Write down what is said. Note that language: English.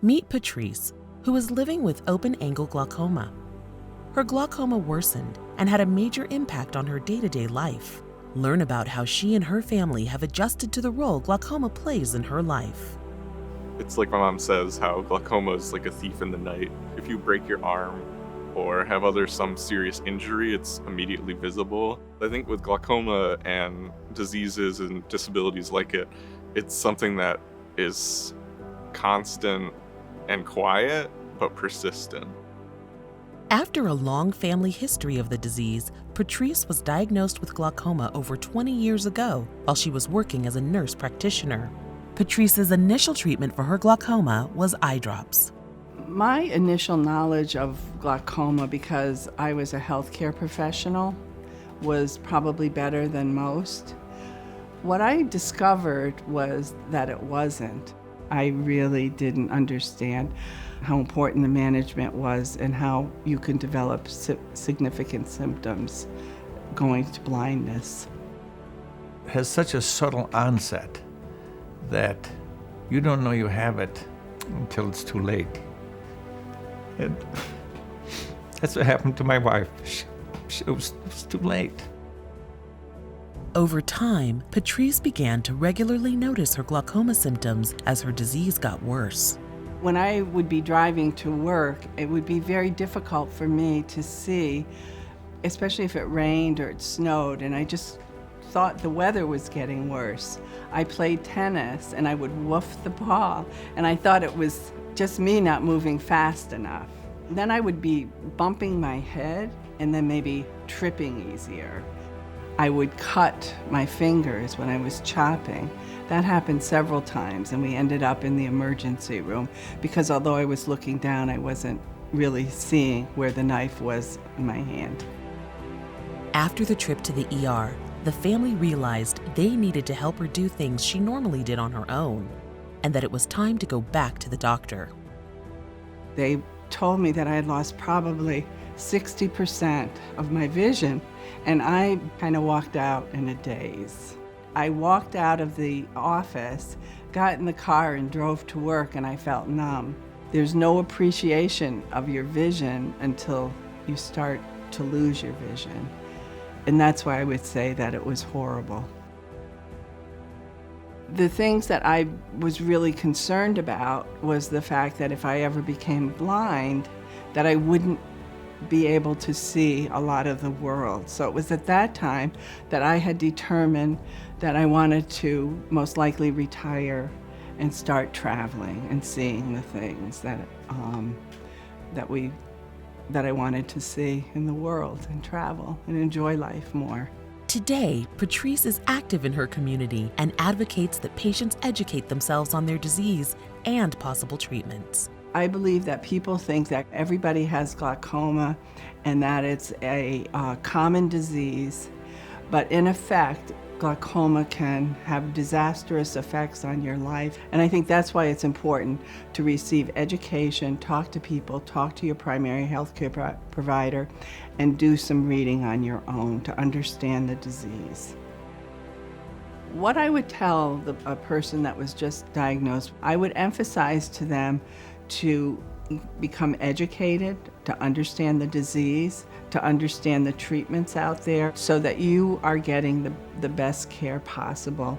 Meet Patrice, who is living with open-angle glaucoma. Her glaucoma worsened and had a major impact on her day-to-day life. Learn about how she and her family have adjusted to the role glaucoma plays in her life. It's like my mom says, how glaucoma is like a thief in the night. If you break your arm or have some serious injury, it's immediately visible. I think with glaucoma and diseases and disabilities like it, it's something that is constant and quiet, but persistent. After a long family history of the disease, Patrice was diagnosed with glaucoma over 20 years ago while she was working as a nurse practitioner. Patrice's initial treatment for her glaucoma was eye drops. My initial knowledge of glaucoma, because I was a healthcare professional, was probably better than most. What I discovered was that it wasn't. I really didn't understand how important the management was and how you can develop significant symptoms going to blindness. It has such a subtle onset that you don't know you have it until it's too late. And that's what happened to my wife. It was too late. Over time, Patrice began to regularly notice her glaucoma symptoms as her disease got worse. When I would be driving to work, it would be very difficult for me to see, especially if it rained or it snowed, and I just thought the weather was getting worse. I played tennis and I would woof the ball, and I thought it was just me not moving fast enough. Then I would be bumping my head and then maybe tripping easier. I would cut my fingers when I was chopping. That happened several times, and we ended up in the emergency room because although I was looking down, I wasn't really seeing where the knife was in my hand. After the trip to the ER, the family realized they needed to help her do things she normally did on her own, and that it was time to go back to the doctor. They told me that I had lost probably 60% of my vision, and I kind of walked out in a daze. I walked out of the office, got in the car and drove to work, and I felt numb. There's no appreciation of your vision until you start to lose your vision. And that's why I would say that it was horrible. The things that I was really concerned about was the fact that if I ever became blind, that I wouldn't be able to see a lot of the world. So it was at that time that I had determined that I wanted to most likely retire and start traveling and seeing the things that I wanted to see in the world and travel and enjoy life more. Today, Patrice is active in her community and advocates that patients educate themselves on their disease and possible treatments. I believe that people think that everybody has glaucoma and that it's a common disease, but in effect, glaucoma can have disastrous effects on your life. And I think that's why it's important to receive education, talk to people, talk to your primary healthcare provider, and do some reading on your own to understand the disease. What I would tell a person that was just diagnosed, I would emphasize to them to become educated, to understand the disease, to understand the treatments out there so that you are getting the best care possible.